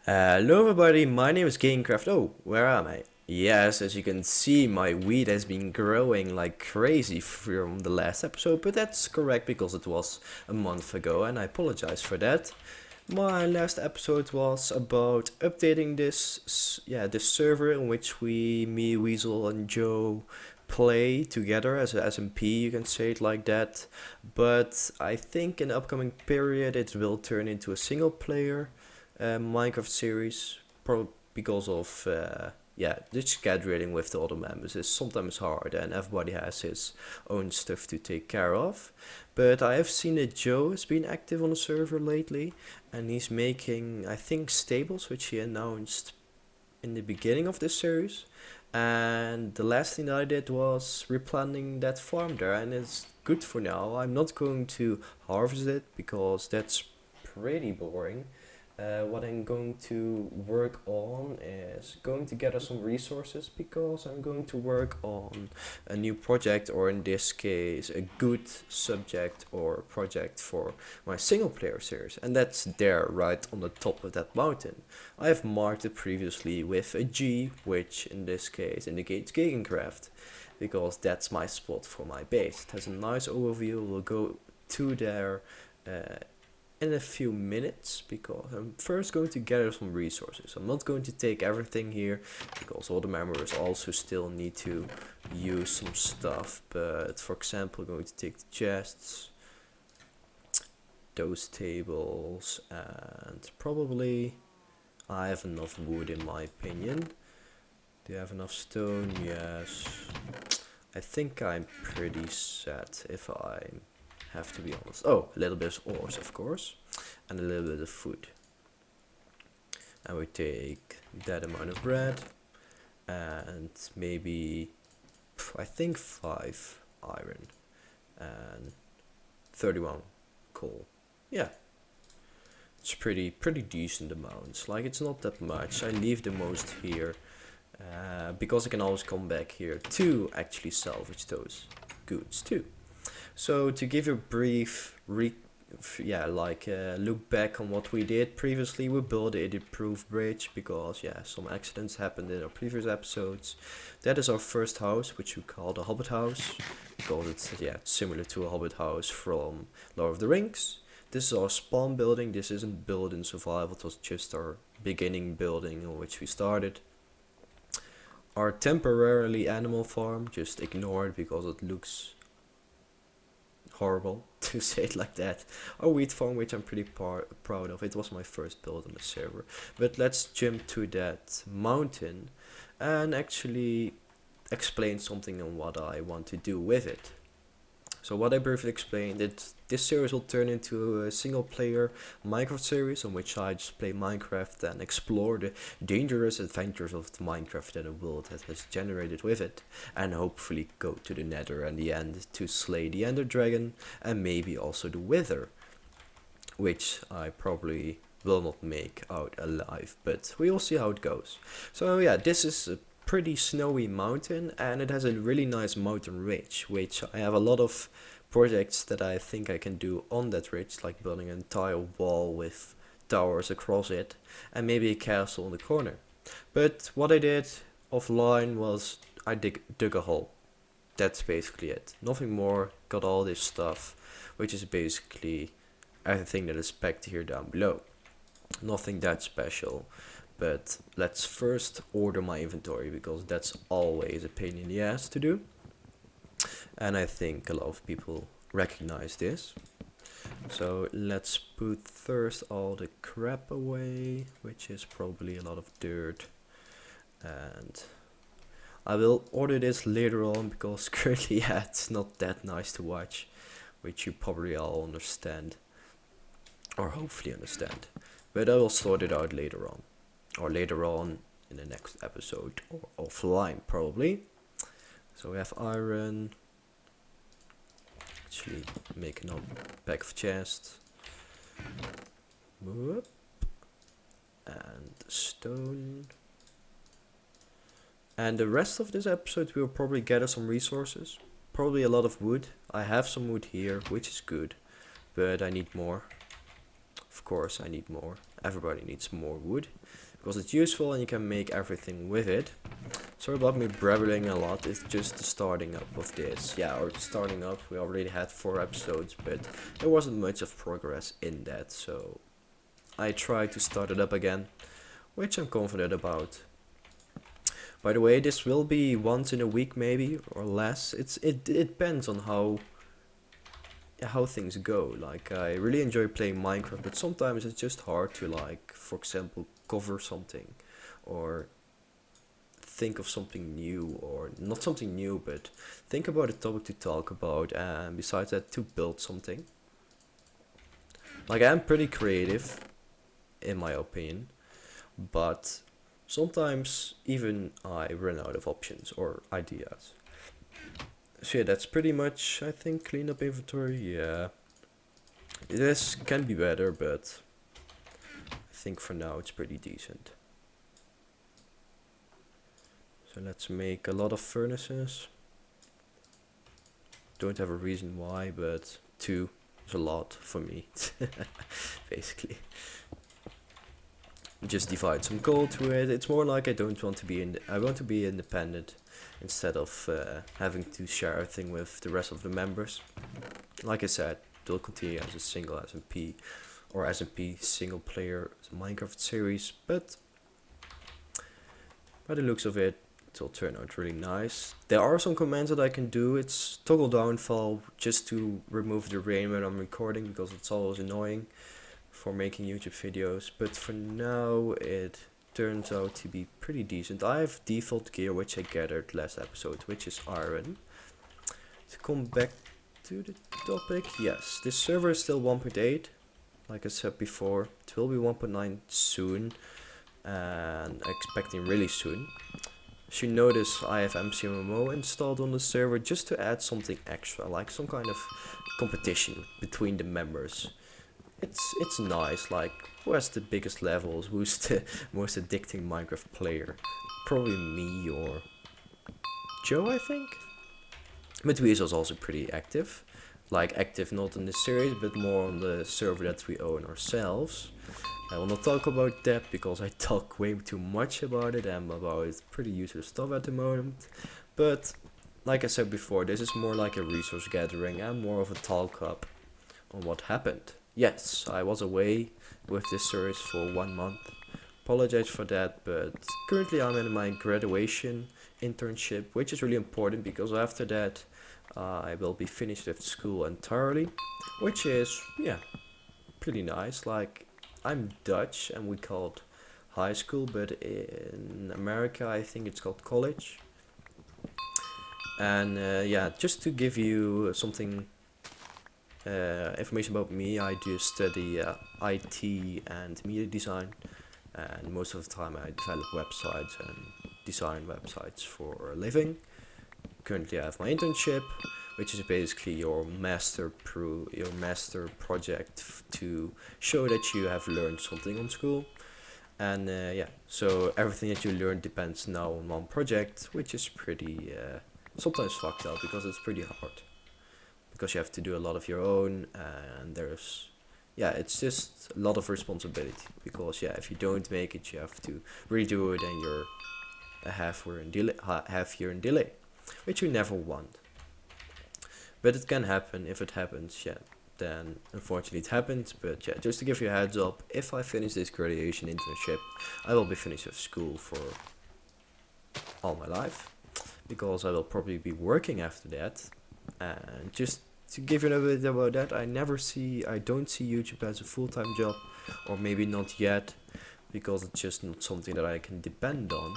Hello everybody, my name is Gamecraft. Oh, where am I? Yes, as you can see, my weed has been growing like crazy from the last episode, but that's correct because it was a month ago, and I apologize for that. My last episode was about updating this server in which me, Weasel, and Joe play together as a SMP, you can say it like that. But I think in the upcoming period it will turn into a single player Minecraft series, probably because of the scheduling with the other members is sometimes hard, and everybody has his own stuff to take care of. But I have seen that Joe has been active on the server lately, and he's making, I think, stables, which he announced in the beginning of this series. And the last thing that I did was replanting that farm there, and it's good for now. I'm not going to harvest it because that's pretty boring. What I'm going to work on is going to gather some resources because I'm going to work on a new project, or in this case a good subject or project for my single player series, and that's there right on the top of that mountain. I have marked it previously with a G, which in this case indicates Gegencraft, because that's my spot for my base. It has a nice overview. We'll go to there uh, in a few minutes because I'm first going to gather some resources. I'm not going to take everything here because all the members also still need to use some stuff, but for example, I'm going to take the chests, those tables, and probably I have enough wood in my opinion. Do you have enough stone? Yes. I think I'm pretty set if I have to be honest. Oh, a little bit of ores, of course, and a little bit of food. And we take that amount of bread and maybe, I think 5 iron and 31 coal. Yeah, it's pretty decent amounts. Like, it's not that much. I leave the most here because I can always come back here to actually salvage those goods too. So to give a brief look back on what we did previously, we built an improved bridge because some accidents happened in our previous episodes. That is our first house, which we call the Hobbit house because it's similar to a Hobbit house from Lord of the Rings. This is our spawn building. This isn't built in survival, it was just our beginning building on which we started. Our temporarily animal farm, just ignore it because it looks horrible to say it like that. Our wheat farm, which I'm pretty proud of. It was my first build on the server. But let's jump to that mountain and actually explain something on what I want to do with it. So what I briefly explained, that this series will turn into a single player Minecraft series in which I just play Minecraft and explore the dangerous adventures of the Minecraft and the world that has generated with it, and hopefully go to the Nether and the end to slay the Ender Dragon and maybe also the Wither, which I probably will not make out alive, but we will see how it goes. So this is a pretty snowy mountain, and it has a really nice mountain ridge, which I have a lot of projects that I think I can do on that ridge, like building an entire wall with towers across it and maybe a castle in the corner. But what I did offline was I dug a hole. That's basically it. Nothing more. Got all this stuff, which is basically everything that is packed here down below. Nothing that special. But let's first order my inventory because that's always a pain in the ass to do. And I think a lot of people recognize this. So let's put first all the crap away, which is probably a lot of dirt. And I will order this later on because currently it's not that nice to watch, which you probably all understand, or hopefully understand. But I will sort it out later on, or later on in the next episode, or offline probably. So we have iron. Actually, make another pack of chests. Whoop. And stone. And the rest of this episode we will probably gather some resources. Probably a lot of wood. I have some wood here, which is good, but I need more Of course I need more. Everybody needs more wood because it's useful and you can make everything with it. Sorry about me brabbling a lot, it's just the starting up of this. Yeah, or starting up, we already had 4 episodes, but there wasn't much of progress in that, so I tried to start it up again, which I'm confident about. By the way, this will be once in a week maybe, or less. It depends on how things go. Like, I really enjoy playing Minecraft, but sometimes it's just hard to, like, for example, cover something, or think of something new, or not something new, but think about a topic to talk about, and besides that, to build something. Like, I'm pretty creative, in my opinion, but sometimes even I run out of options or ideas. So yeah, that's pretty much, I think, clean up inventory. Yeah, this can be better, but I think for now it's pretty decent. So let's make a lot of furnaces. Don't have a reason why, but 2 is a lot for me, basically. Just divide some gold to it. It's more like I don't want to be I want to be independent instead of having to share everything with the rest of the members. Like I said, they'll continue as a single SMP or SMP single player Minecraft series, but by the looks of it, it'll turn out really nice. There are some commands that I can do. It's toggle downfall just to remove the rain when I'm recording, because it's always annoying for making YouTube videos, but for now it turns out to be pretty decent. I have default gear, which I gathered last episode, which is iron. To come back to the topic, yes, this server is still 1.8, like I said before. It will be 1.9 soon, and expecting really soon. As you notice, I have MCMMO installed on the server just to add something extra, like some kind of competition between the members. It's nice, like, who has the biggest levels, who's the most addicting Minecraft player? Probably me or Joe, I think. But Weasel's also pretty active. Like, active not in the series, but more on the server that we own ourselves. I will not talk about that because I talk way too much about it and about pretty useless stuff at the moment. But, like I said before, this is more like a resource gathering and more of a talk up on what happened. Yes, I was away with this series for 1 month. Apologize for that, but currently I'm in my graduation internship, which is really important because after that I will be finished with school entirely, which is, yeah, pretty nice. Like, I'm Dutch and we call it high school, but in America I think it's called college. And yeah, just to give you something information about me, I do study IT and media design, and most of the time I develop websites and design websites for a living. Currently I have my internship, which is basically your master project to show that you have learned something on school. And yeah, so everything that you learn depends now on one project, which is pretty sometimes fucked up because it's pretty hard. Because you have to do a lot of your own, and there's, yeah, it's just a lot of responsibility. Because yeah, if you don't make it, you have to redo it, and you're a half year in delay, which you never want. But it can happen. If it happens, yeah, then unfortunately it happens. But yeah, just to give you a heads up, if I finish this graduation internship, I will be finished with school for all my life, because I will probably be working after that. And just to give you a little bit about that, I don't see YouTube as a full-time job, or maybe not yet, because it's just not something that I can depend on.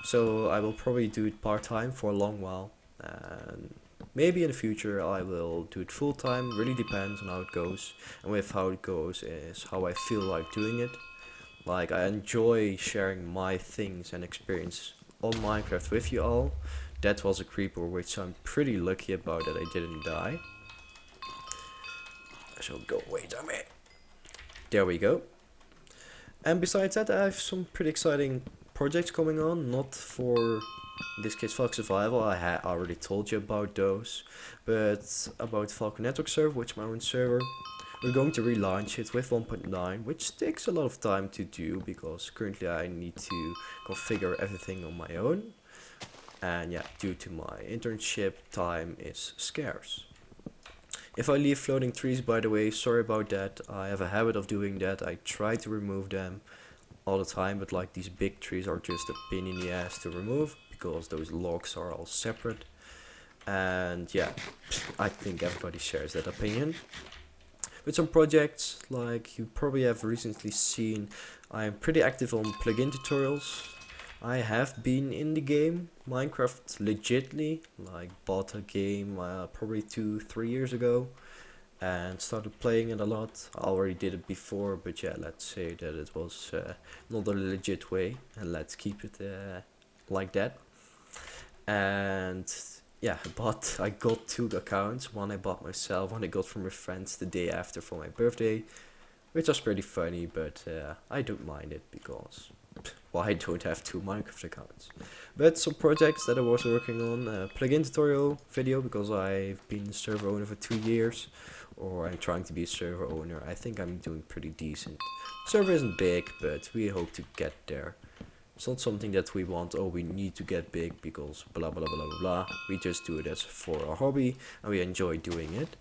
So I will probably do it part-time for a long while, and maybe in the future I will do it full-time. Really depends on how it goes, and with how it goes is how I feel like doing it. Like, I enjoy sharing my things and experience on Minecraft with you all. That was a creeper, which I'm pretty lucky about that I didn't die. I shall go away, damn it. There we go. And besides that, I have some pretty exciting projects coming on. Not for, in this case, Falks Survival. I already told you about those. But about Falcon Network server, which is my own server. We're going to relaunch it with 1.9, which takes a lot of time to do because currently I need to configure everything on my own. And yeah, due to my internship, time is scarce. If I leave floating trees, by the way, sorry about that. I have a habit of doing that. I try to remove them all the time, but like these big trees are just a pain in the ass to remove because those logs are all separate. And yeah, I think everybody shares that opinion. With some projects, like you probably have recently seen, I'm pretty active on plugin tutorials. I have been in the game, Minecraft, legitly, like bought a game probably 2-3 years ago and started playing it a lot. I already did it before, but yeah, let's say that it was not a legit way, and let's keep it like that. And yeah, I got 2 accounts. One I bought myself, one I got from my friends the day after for my birthday, which was pretty funny, but I don't mind it because why don't have 2 Minecraft accounts? But some projects that I was working on, plugin tutorial video because I've been server owner for 2 years, or I'm trying to be a server owner. I think I'm doing pretty decent. Server isn't big, but we hope to get there. It's not something that we want, oh we need to get big because blah blah blah blah blah. We just do it as for a hobby and we enjoy doing it.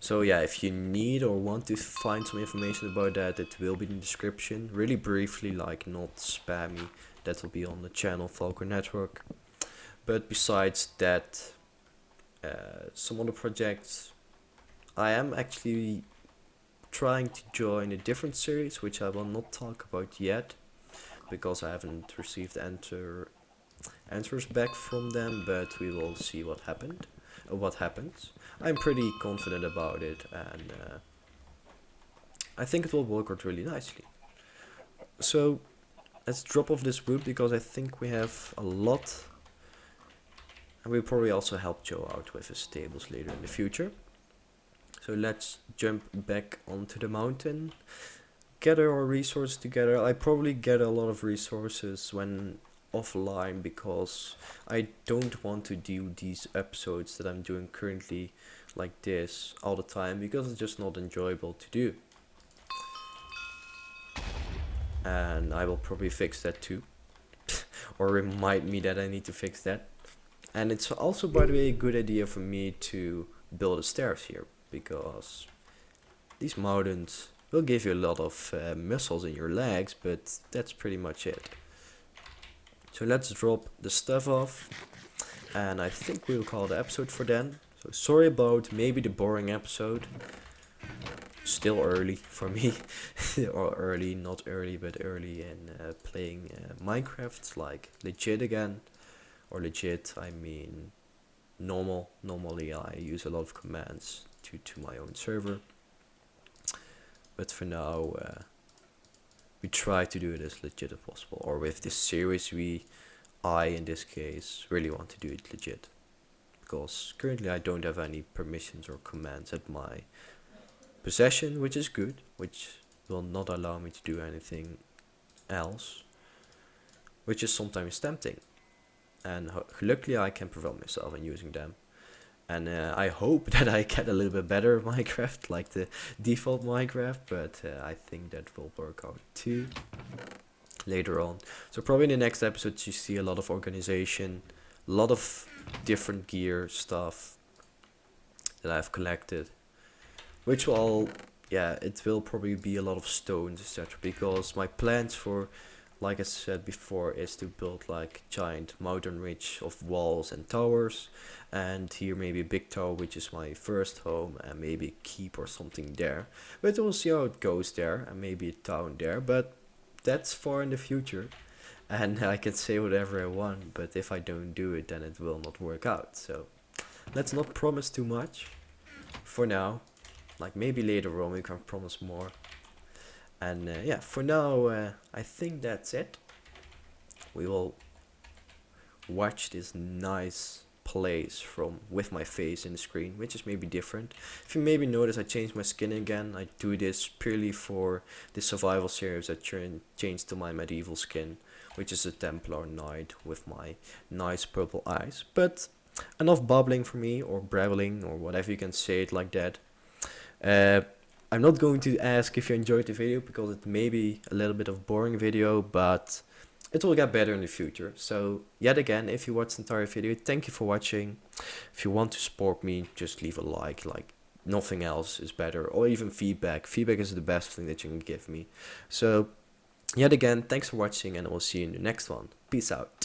So yeah, if you need or want to find some information about that, it will be in the description. Really briefly, like not spammy, that will be on the channel Falks Network. But besides that, some other projects, I am actually trying to join a different series, which I will not talk about yet, because I haven't received answers back from them, but we will see what happens. I'm pretty confident about it, and I think it will work out really nicely. So let's drop off this wood because I think we have a lot, and we'll probably also help Joe out with his tables later in the future. So let's jump back onto the mountain, gather our resources together. I probably get a lot of resources when offline because I don't want to do these episodes that I'm doing currently like this all the time because it's just not enjoyable to do. And I will probably fix that too, or remind me that I need to fix that. And it's also, by the way, a good idea for me to build a stairs here because these mountains will give you a lot of muscles in your legs, but that's pretty much it. So let's drop the stuff off, and I think we'll call the episode for then. So sorry about maybe the boring episode. Still early for me, or early, not early, but early in playing Minecraft, like legit again, or legit, I mean normal. Normally I use a lot of commands to my own server, but for now we try to do it as legit as possible, or with this series I in this case really want to do it legit, because currently I don't have any permissions or commands at my possession, which is good, which will not allow me to do anything else, which is sometimes tempting, and luckily I can prevent myself in using them. And I hope that I get a little bit better Minecraft, like the default Minecraft, but I think that will work out too later on. So probably in the next episode you see a lot of organization, a lot of different gear stuff that I've collected, which will, yeah, it will probably be a lot of stones, etc. Because my plans for, like I said before, is to build like giant mountain ridge of walls and towers, and here maybe a big tower which is my first home, and maybe a keep or something there. But we'll see how it goes there, and maybe a town there, but that's far in the future, and I can say whatever I want, but if I don't do it then it will not work out. So let's not promise too much for now. Like maybe later on we can promise more. And yeah, for now I think that's it. We will watch this nice place from with my face in the screen, which is maybe different. If you maybe notice, I changed my skin again. I do this purely for the survival series. I changed to my medieval skin, which is a Templar Knight with my nice purple eyes. But enough babbling for me, or brabbling, or whatever you can say it like that. Uh, I'm not going to ask if you enjoyed the video because it may be a little bit of boring video, but it will get better in the future. So yet again, if you watched the entire video, thank you for watching. If you want to support me, just leave a like nothing else is better, or even feedback. Feedback is the best thing that you can give me. So yet again, thanks for watching, and I will see you in the next one. Peace out.